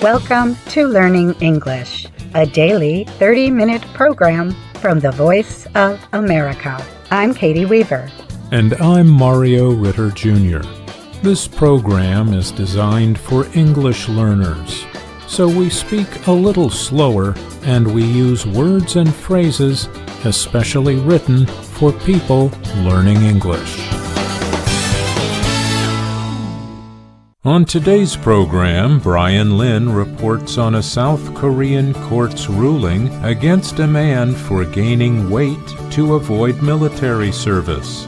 Welcome to Learning English, a daily 30-minute program from the Voice of America. I'm Katie Weaver. And I'm Mario Ritter Jr. This program is designed for English learners, so we speak a little slower and we use words and phrases especially written for people learning English. On today's program, Brian Lin reports on a South Korean court's ruling against a man for gaining weight to avoid military service.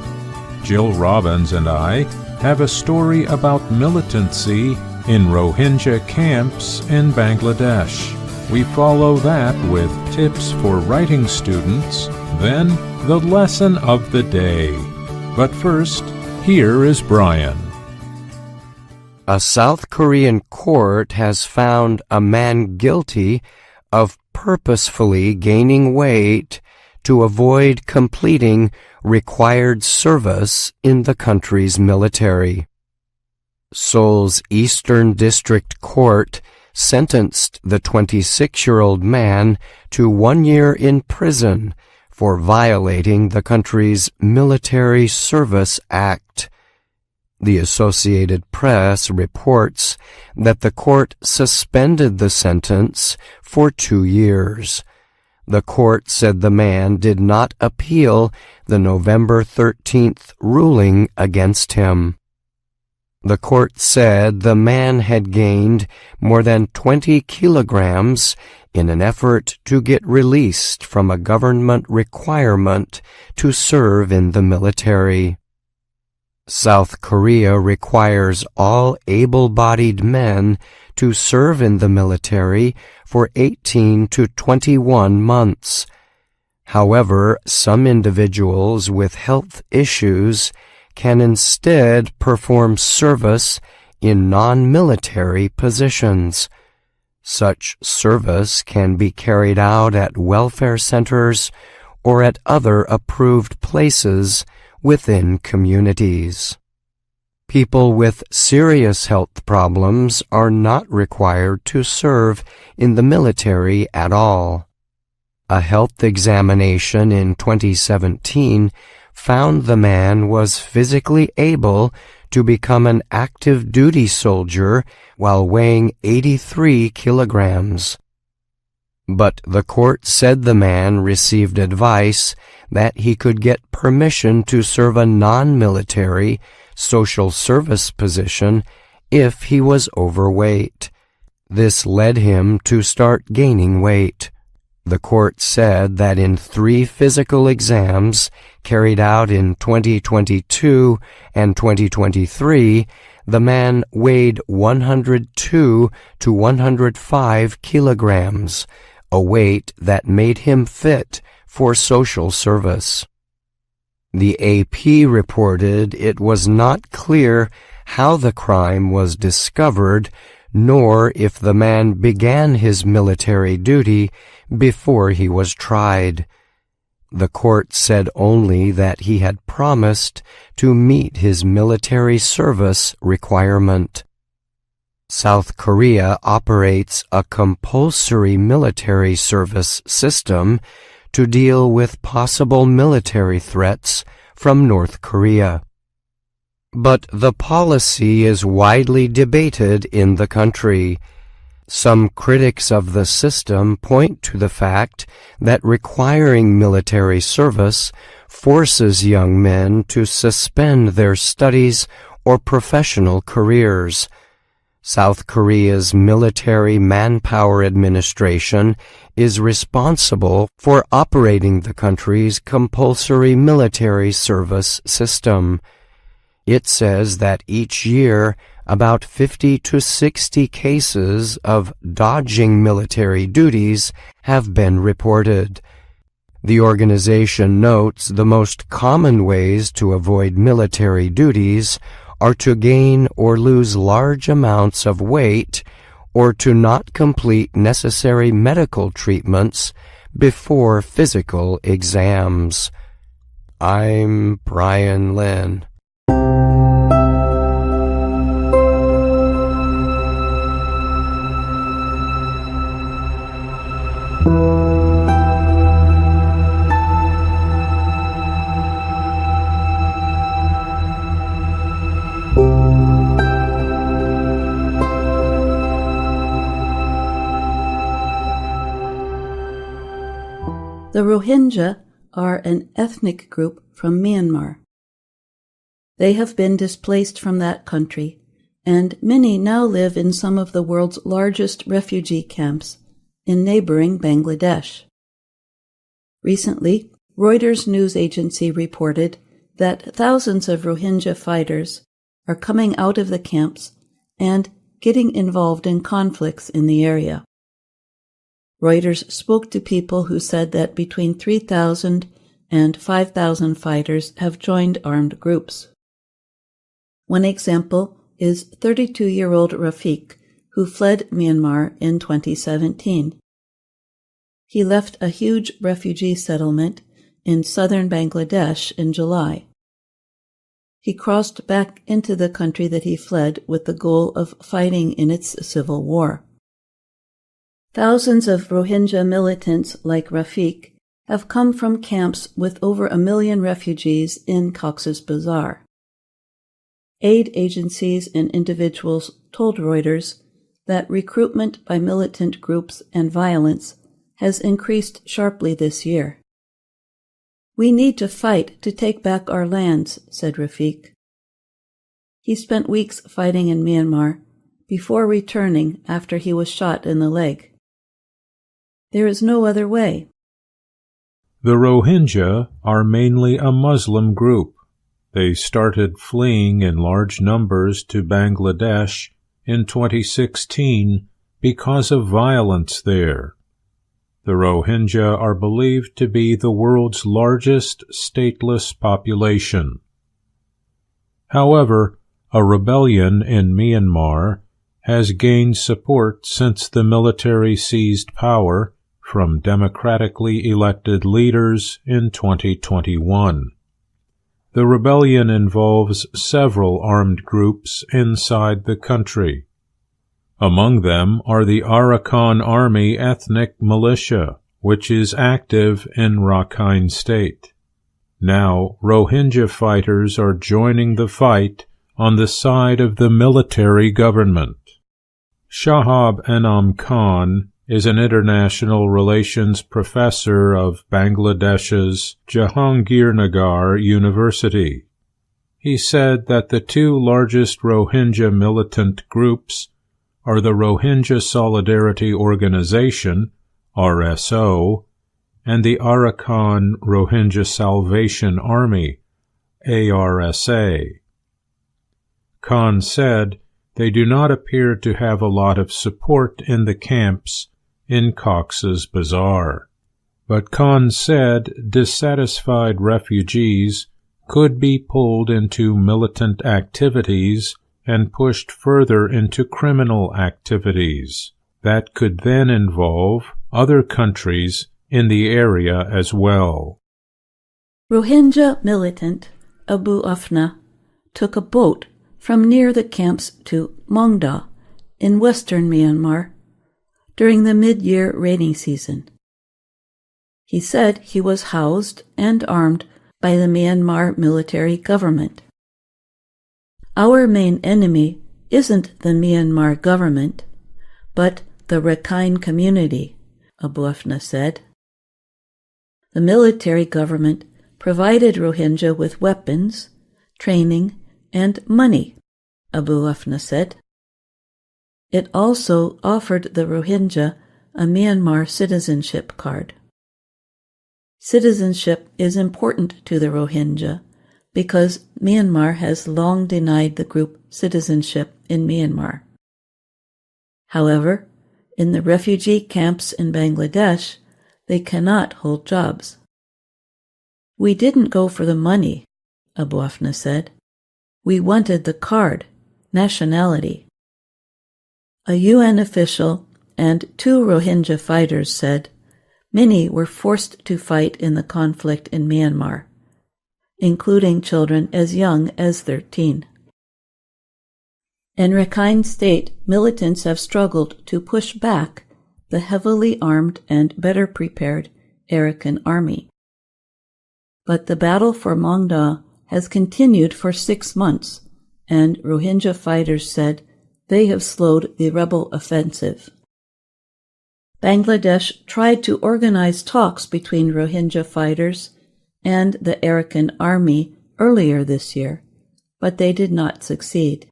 Jill Robbins and I have a story about militancy in Rohingya camps in Bangladesh. We follow that with tips for writing students, then the lesson of the day. But first, here is Brian. A South Korean court has found a man guilty of purposefully gaining weight to avoid completing required service in the country's military. Seoul's Eastern District Court sentenced the 26-year-old man to 1 year in prison for violating the country's Military Service Act. The Associated Press reports that the court suspended the sentence for 2 years. The court said the man did not appeal the November 13th ruling against him. The court said the man had gained more than 20 kilograms in an effort to get released from a government requirement to serve in the military. South Korea requires all able-bodied men to serve in the military for 18 to 21 months. However, some individuals with health issues can instead perform service in non-military positions. Such service can be carried out at welfare centers or at other approved places within communities. People with serious health problems are not required to serve in the military at all. A health examination in 2017 found the man was physically able to become an active duty soldier while weighing 83 kilograms. But the court said the man received advice that he could get permission to serve a non-military social service position if he was overweight. This led him to start gaining weight. The court said that in 3 physical exams carried out in 2022 and 2023, the man weighed 102 to 105 kilograms, a weight that made him fit for social service. The AP reported it was not clear how the crime was discovered, nor if the man began his military duty before he was tried. The court said only that he had promised to meet his military service requirement. South Korea operates a compulsory military service system to deal with possible military threats from North Korea. But the policy is widely debated in the country. Some critics of the system point to the fact that requiring military service forces young men to suspend their studies or professional careers. South Korea's Military Manpower Administration is responsible for operating the country's compulsory military service system. It says that each year, about 50 to 60 cases of dodging military duties have been reported. The organization notes the most common ways to avoid military duties are to gain or lose large amounts of weight or to not complete necessary medical treatments before physical exams. I'm Brian Lin. The Rohingya are an ethnic group from Myanmar. They have been displaced from that country, and many now live in some of the world's largest refugee camps in neighboring Bangladesh. Recently, Reuters news agency reported that thousands of Rohingya fighters are coming out of the camps and getting involved in conflicts in the area. Reuters spoke to people who said that between 3,000 and 5,000 fighters have joined armed groups. One example is 32-year-old Rafiq, who fled Myanmar in 2017. He left a huge refugee settlement in southern Bangladesh in July. He crossed back into the country that he fled with the goal of fighting in its civil war. Thousands of Rohingya militants like Rafiq have come from camps with over 1 million refugees in Cox's Bazar. Aid agencies and individuals told Reuters that recruitment by militant groups and violence has increased sharply this year. "We need to fight to take back our lands," said Rafiq. He spent weeks fighting in Myanmar before returning after he was shot in the leg. "There is no other way." The Rohingya are mainly a Muslim group. They started fleeing in large numbers to Bangladesh in 2016 because of violence there. The Rohingya are believed to be the world's largest stateless population. However, a rebellion in Myanmar has gained support since the military seized power from democratically elected leaders in 2021. The rebellion involves several armed groups inside the country. Among them are the Arakan Army ethnic militia, which is active in Rakhine State. Now, Rohingya fighters are joining the fight on the side of the military government. Shahab Enam Khan is an international relations professor of Bangladesh's Jahangirnagar University. He said that the two largest Rohingya militant groups are the Rohingya Solidarity Organization, RSO, and the Arakan Rohingya Salvation Army, ARSA. Khan said they do not appear to have a lot of support in the camps in Cox's Bazar. But Khan said dissatisfied refugees could be pulled into militant activities and pushed further into criminal activities that could then involve other countries in the area as well. Rohingya militant Abu Afna took a boat from near the camps to Mongda in western Myanmar during the mid-year rainy season. He said he was housed and armed by the Myanmar military government. "Our main enemy isn't the Myanmar government, but the Rakhine community," Abu Afna said. The military government provided Rohingya with weapons, training, and money, Abu Afna said. It also offered the Rohingya a Myanmar citizenship card. Citizenship is important to the Rohingya because Myanmar has long denied the group citizenship in Myanmar. However, in the refugee camps in Bangladesh, they cannot hold jobs. "We didn't go for the money," Abu Afna said. "We wanted the card, nationality." A UN official and 2 Rohingya fighters said many were forced to fight in the conflict in Myanmar, including children as young as 13. In Rakhine State, militants have struggled to push back the heavily armed and better prepared Arakan Army. But the battle for Mongda has continued for 6 months, and Rohingya fighters said they have slowed the rebel offensive. Bangladesh tried to organize talks between Rohingya fighters and the Arakan army earlier this year, but they did not succeed.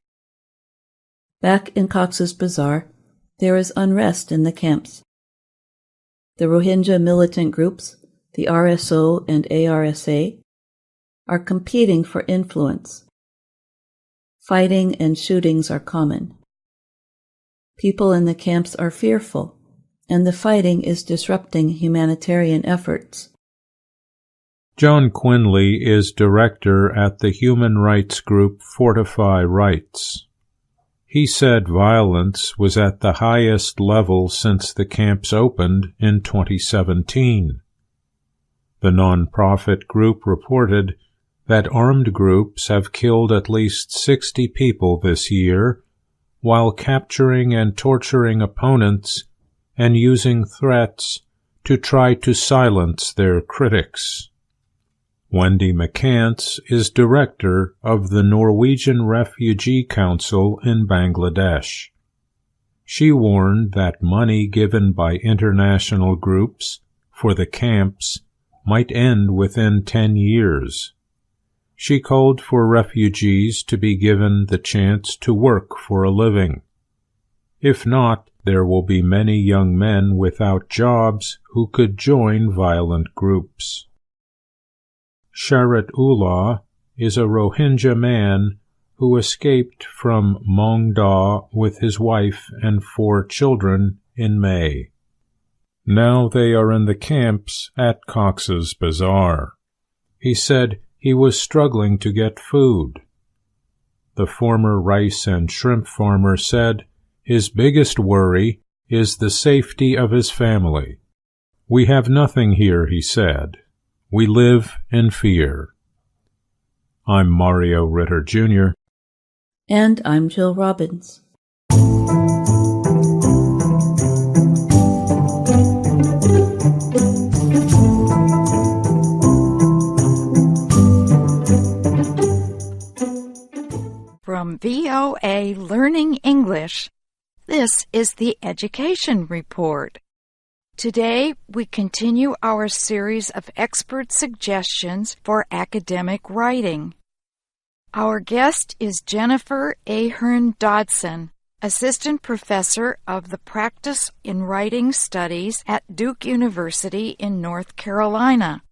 Back in Cox's Bazar, there is unrest in the camps. The Rohingya militant groups, the RSO and ARSA, are competing for influence. Fighting and shootings are common. People in the camps are fearful, and the fighting is disrupting humanitarian efforts. John Quinley is director at the human rights group Fortify Rights. He said violence was at the highest level since the camps opened in 2017. The nonprofit group reported that armed groups have killed at least 60 people this year, while capturing and torturing opponents and using threats to try to silence their critics. Wendy McCants is director of the Norwegian Refugee Council in Bangladesh. She warned that money given by international groups for the camps might end within 10 years. She called for refugees to be given the chance to work for a living. If not, there will be many young men without jobs who could join violent groups. Sharat Ullah is a Rohingya man who escaped from Mongda with his wife and 4 children in May. Now they are in the camps at Cox's Bazar. He said he was struggling to get food. The former rice and shrimp farmer said his biggest worry is the safety of his family. We have nothing here, he said. We live in fear. I'm Mario Ritter, Jr. And I'm Jill Robbins. From VOA Learning English, this is the Education Report. Today, we continue our series of expert suggestions for academic writing. Our guest is Jennifer Ahern Dodson, Assistant Professor of the Practice in Writing Studies at Duke University in North Carolina.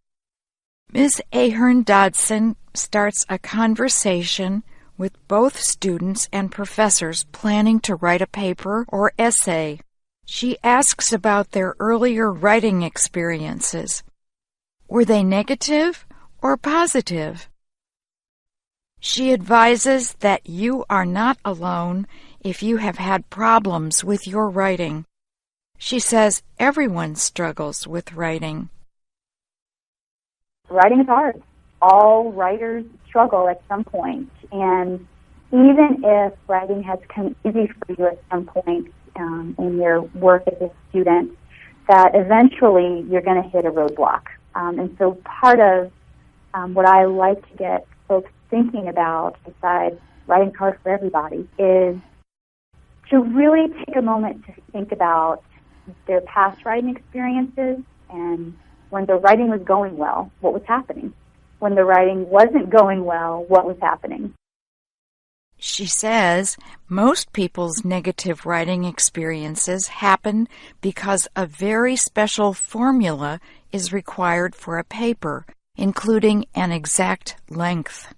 Ms. Ahern Dodson starts a conversation with both students and professors planning to write a paper or essay. She asks about their earlier writing experiences. Were they negative or positive? She advises that you are not alone if you have had problems with your writing. She says everyone struggles with writing. Writing is hard. All writers struggle at some point, and even if writing has come easy for you at some point in your work as a student, that eventually you're going to hit a roadblock. And so part of what I like to get folks thinking about, besides writing hard for everybody, is to really take a moment to think about their past writing experiences, and when the writing was going well, what was happening? When the writing wasn't going well, what was happening? She says most people's negative writing experiences happen because a very special formula is required for a paper, including an exact length.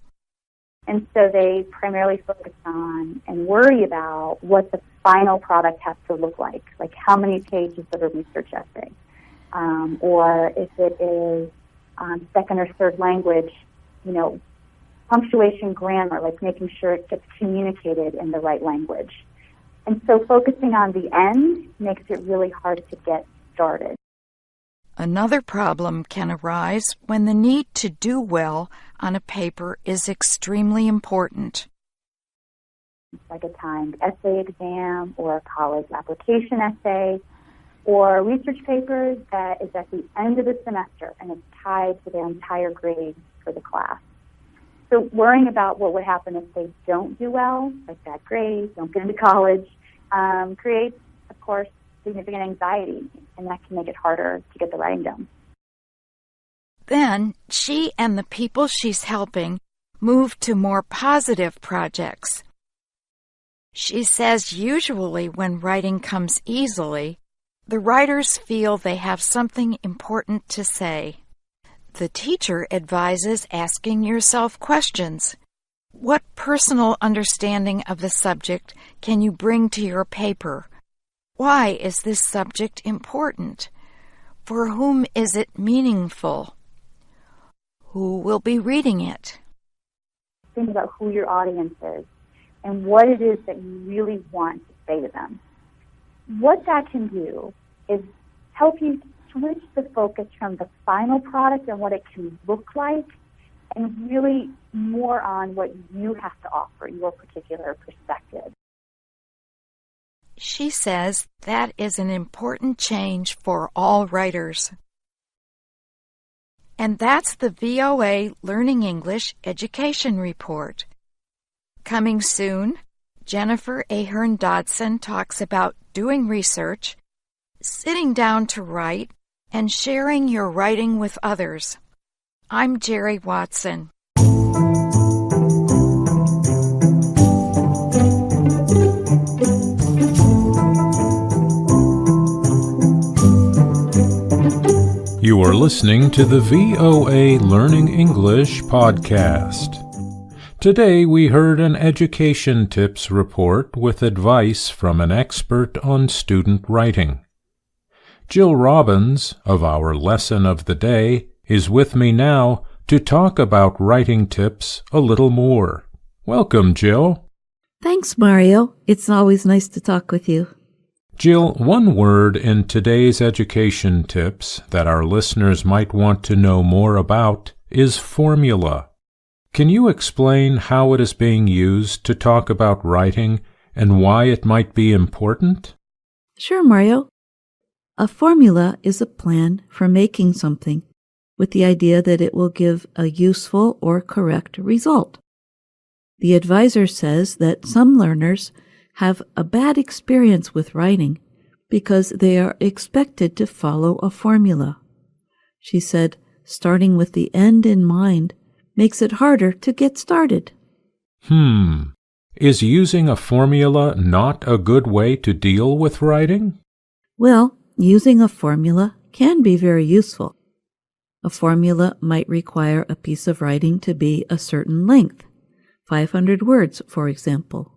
And so they primarily focus on and worry about what the final product has to look like how many pages of a research essay, or if it is second or third language, punctuation, grammar, making sure it gets communicated in the right language. And so focusing on the end makes it really hard to get started. Another problem can arise when the need to do well on a paper is extremely important. Like a timed essay exam or a college application essay or a research paper that is at the end of the semester and it's tied to their entire grade for the class. So worrying about what would happen if they don't do well, like that grade, don't get into college, creates, of course, significant anxiety and that can make it harder to get the writing done. Then she and the people she's helping move to more positive projects. She says usually when writing comes easily, the writers feel they have something important to say. The teacher advises asking yourself questions. What personal understanding of the subject can you bring to your paper? Why is this subject important? For whom is it meaningful? Who will be reading it? Think about who your audience is and what it is that you really want to say to them. What that can do is help you switch the focus from the final product and what it can look like and really more on what you have to offer, your particular perspective. She says that is an important change for all writers. And that's the VOA Learning English Education Report. Coming soon, Jennifer Ahern Dodson talks about doing research, sitting down to write, and sharing your writing with others. I'm Jerry Watson. You are listening to the VOA Learning English podcast. Today we heard an education tips report with advice from an expert on student writing. Jill Robbins, of our Lesson of the Day, is with me now to talk about writing tips a little more. Welcome, Jill. Thanks, Mario. It's always nice to talk with you. Jill, one word in today's education tips that our listeners might want to know more about is formula. Can you explain how it is being used to talk about writing and why it might be important? Sure, Mario. A formula is a plan for making something with the idea that it will give a useful or correct result. The advisor says that some learners have a bad experience with writing because they are expected to follow a formula. She said, starting with the end in mind makes it harder to get started. Is using a formula not a good way to deal with writing? Well, using a formula can be very useful. A formula might require a piece of writing to be a certain length, 500 words, for example.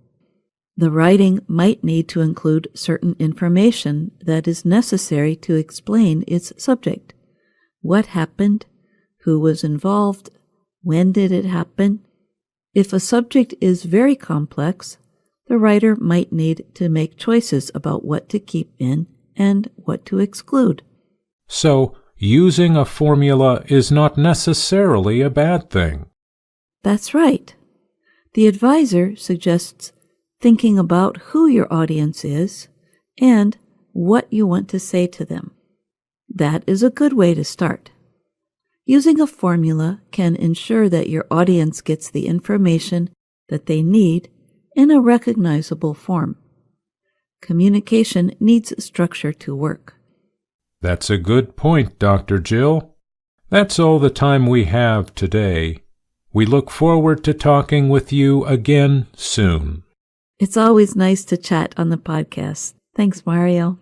The writing might need to include certain information that is necessary to explain its subject. What happened? Who was involved? When did it happen? If a subject is very complex, the writer might need to make choices about what to keep in and what to exclude. So, using a formula is not necessarily a bad thing. That's right. The advisor suggests thinking about who your audience is and what you want to say to them. That is a good way to start. Using a formula can ensure that your audience gets the information that they need in a recognizable form. Communication needs structure to work. That's a good point, Dr. Jill. That's all the time we have today. We look forward to talking with you again soon. It's always nice to chat on the podcast. Thanks, Mario.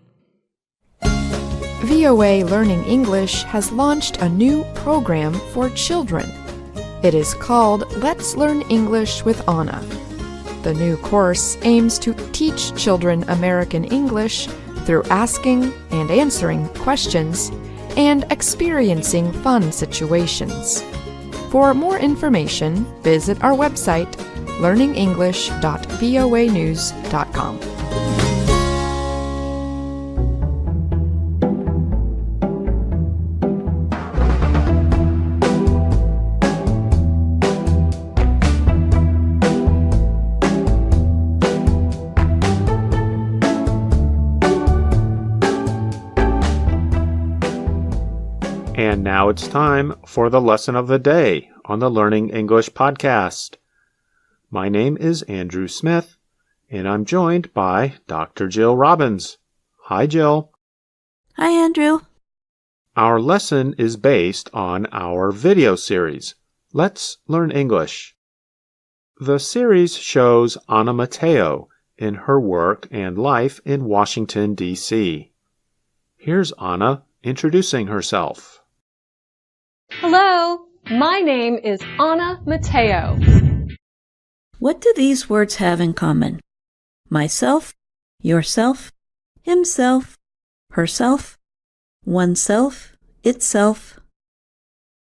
VOA Learning English has launched a new program for children. It is called Let's Learn English with Anna. The new course aims to teach children American English through asking and answering questions and experiencing fun situations. For more information, visit our website, learningenglish.voanews.com. And now it's time for the lesson of the day on the Learning English podcast. My name is Andrew Smith, and I'm joined by Dr. Jill Robbins. Hi, Jill. Hi, Andrew. Our lesson is based on our video series, Let's Learn English. The series shows Ana Mateo in her work and life in Washington, D.C. Here's Ana introducing herself. Hello, my name is Ana Mateo. What do these words have in common? Myself, yourself, himself, herself, oneself, itself,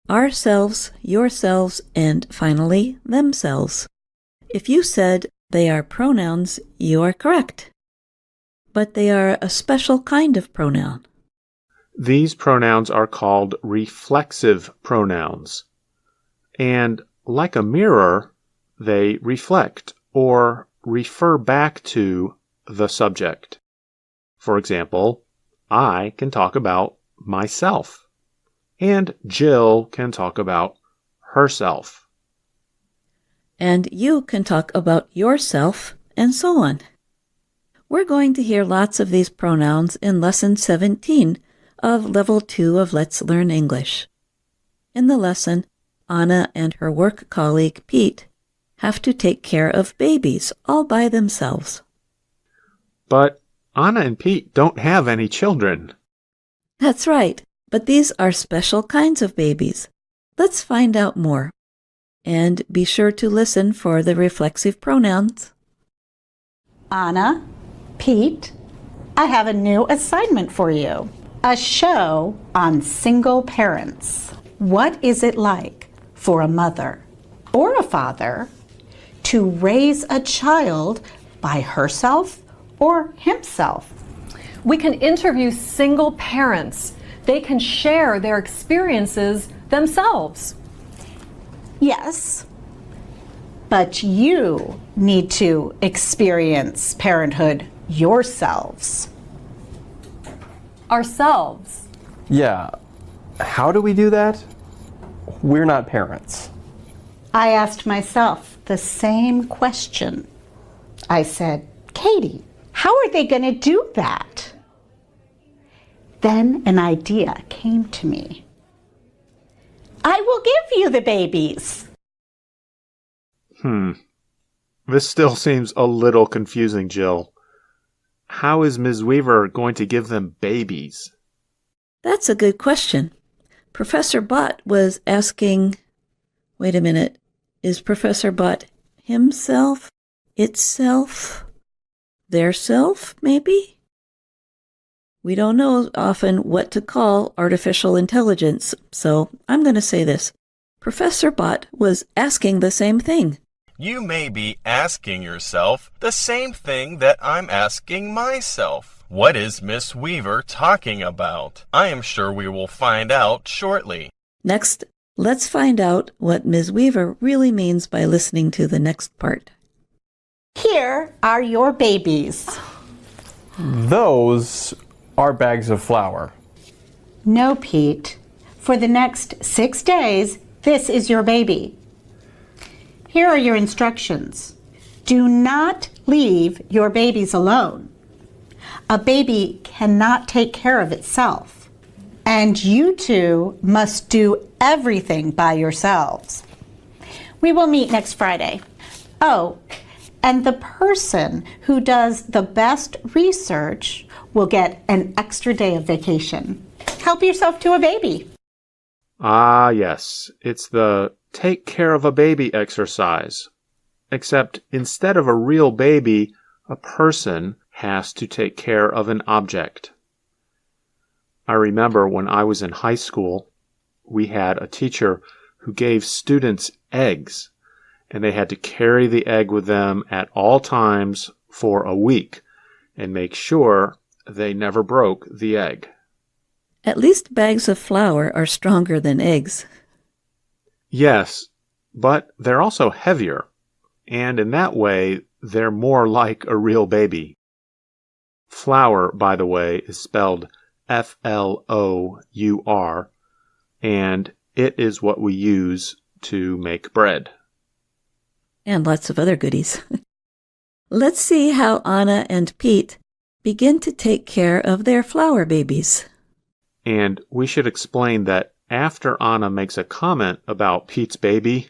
ourselves, yourselves, and finally, themselves. If you said they are pronouns, you are correct. But they are a special kind of pronoun. These pronouns are called reflexive pronouns. And like a mirror, they reflect or refer back to the subject. For example, I can talk about myself, and Jill can talk about herself. And you can talk about yourself, and so on. We're going to hear lots of these pronouns in Lesson 17 of Level 2 of Let's Learn English. In the lesson, Ana and her work colleague Pete have to take care of babies all by themselves. But Ana and Pete don't have any children. That's right, but these are special kinds of babies. Let's find out more. And be sure to listen for the reflexive pronouns. Ana, Pete, I have a new assignment for you. A show on single parents. What is it like for a mother or a father to raise a child by herself or himself? We can interview single parents. They can share their experiences themselves. Yes, but you need to experience parenthood yourselves. Ourselves. Yeah. How do we do that? We're not parents. I asked myself the same question. I said, Katie, how are they going to do that? Then an idea came to me. I will give you the babies. This still seems a little confusing, Jill. How is Ms. Weaver going to give them babies? That's a good question. Professor Bott was asking, wait a minute, is Professor Bott himself, itself, their self, maybe? We don't know often what to call artificial intelligence, so I'm going to say this. Professor Bott was asking the same thing. You may be asking yourself the same thing that I'm asking myself. What is Miss Weaver talking about? I am sure we will find out shortly. Next, let's find out what Ms. Weaver really means by listening to the next part. Here are your babies. Those are bags of flour. No, Pete. For the next 6 days, this is your baby. Here are your instructions. Do not leave your babies alone. A baby cannot take care of itself. And you two must do everything by yourselves. We will meet next Friday. Oh, and the person who does the best research will get an extra day of vacation. Help yourself to a baby. Ah, yes. It's the take care of a baby exercise. Except instead of a real baby, a person has to take care of an object. I remember when I was in high school, we had a teacher who gave students eggs, and they had to carry the egg with them at all times for a week and make sure they never broke the egg. At least bags of flour are stronger than eggs. Yes, but they're also heavier, and in that way, they're more like a real baby. Flour, by the way, is spelled F-L-O-U-R, and it is what we use to make bread. And lots of other goodies. Let's see how Ana and Pete begin to take care of their flour babies. And we should explain that after Anna makes a comment about Pete's baby,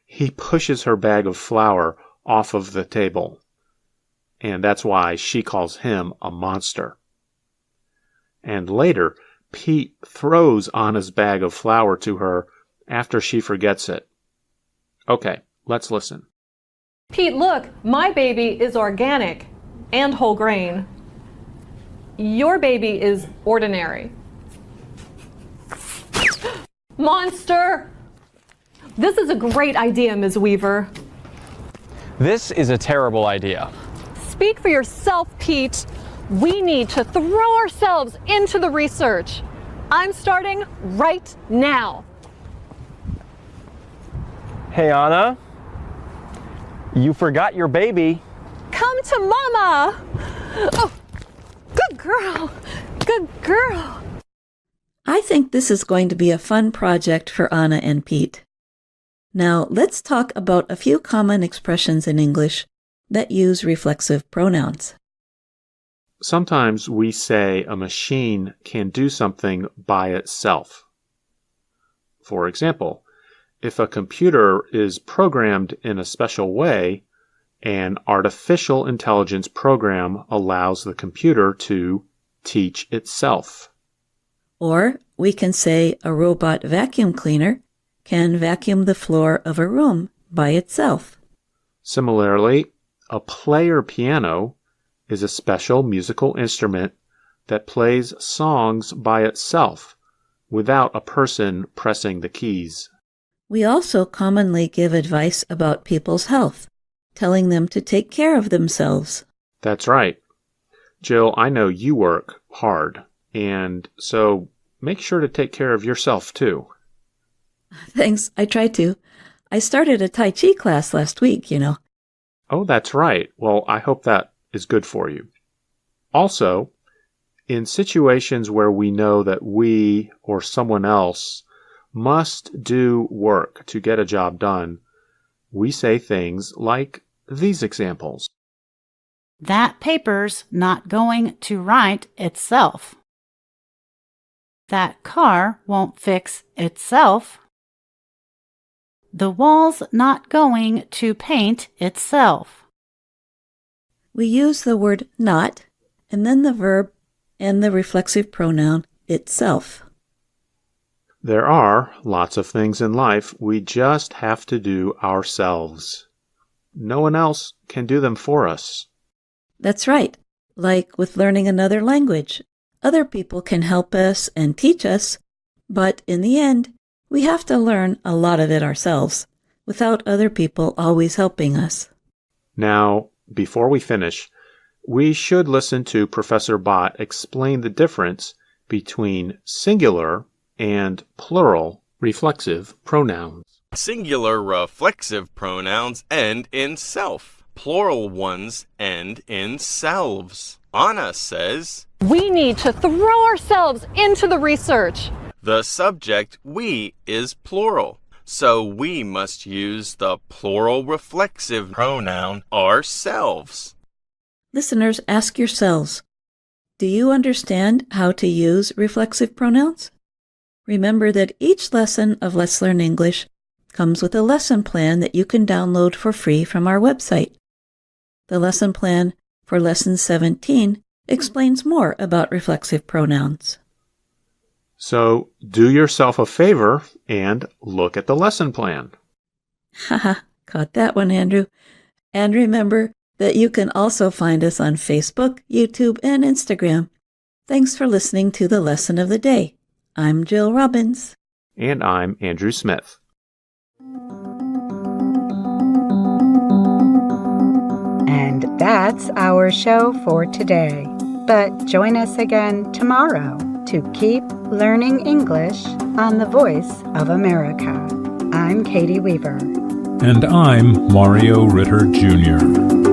he pushes her bag of flour off of the table. And that's why she calls him a monster. And later, Pete throws Anna's bag of flour to her after she forgets it. Okay, let's listen. Pete, look, my baby is organic and whole grain. Your baby is ordinary. Monster! This is a great idea, Ms. Weaver. This is a terrible idea. Speak for yourself, Pete. We need to throw ourselves into the research. I'm starting right now. Hey, Anna. You forgot your baby. Come to Mama! Oh, good girl. Good girl. I think this is going to be a fun project for Anna and Pete. Now, let's talk about a few common expressions in English that use reflexive pronouns. Sometimes we say a machine can do something by itself. For example, if a computer is programmed in a special way, an artificial intelligence program allows the computer to teach itself. Or we can say a robot vacuum cleaner can vacuum the floor of a room by itself. Similarly, a player piano is a special musical instrument that plays songs by itself without a person pressing the keys. We also commonly give advice about people's health, telling them to take care of themselves. That's right. Jill, I know you work hard, and so make sure to take care of yourself too. Thanks, I try to. I started a Tai Chi class last week, you know. Oh, that's right. Well, I hope that is good for you. Also, in situations where we know that we or someone else must do work to get a job done, we say things like these examples. That paper's not going to write itself. That car won't fix itself. The wall's not going to paint itself. We use the word not, and then the verb and the reflexive pronoun itself. There are lots of things in life we just have to do ourselves. No one else can do them for us. That's right. Like with learning another language. Other people can help us and teach us, but in the end, we have to learn a lot of it ourselves, without other people always helping us. Now, before we finish, we should listen to Professor Bott explain the difference between singular and plural reflexive pronouns. Singular reflexive pronouns end in self. Plural ones end in selves. Anna says, We need to throw ourselves into the research. The subject we is plural, so we must use the plural reflexive pronoun ourselves. Listeners, ask yourselves, do you understand how to use reflexive pronouns? Remember that each lesson of Let's Learn English comes with a lesson plan that you can download for free from our website. The lesson plan for Lesson 17 explains more about reflexive pronouns. So do yourself a favor and look at the lesson plan. Haha, caught that one, Andrew. And remember that you can also find us on Facebook, YouTube, and Instagram. Thanks for listening to the Lesson of the Day. I'm Jill Robbins. And I'm Andrew Smith. And that's our show for today. But join us again tomorrow to keep learning English on the Voice of America. I'm Katie Weaver. And I'm Mario Ritter Jr.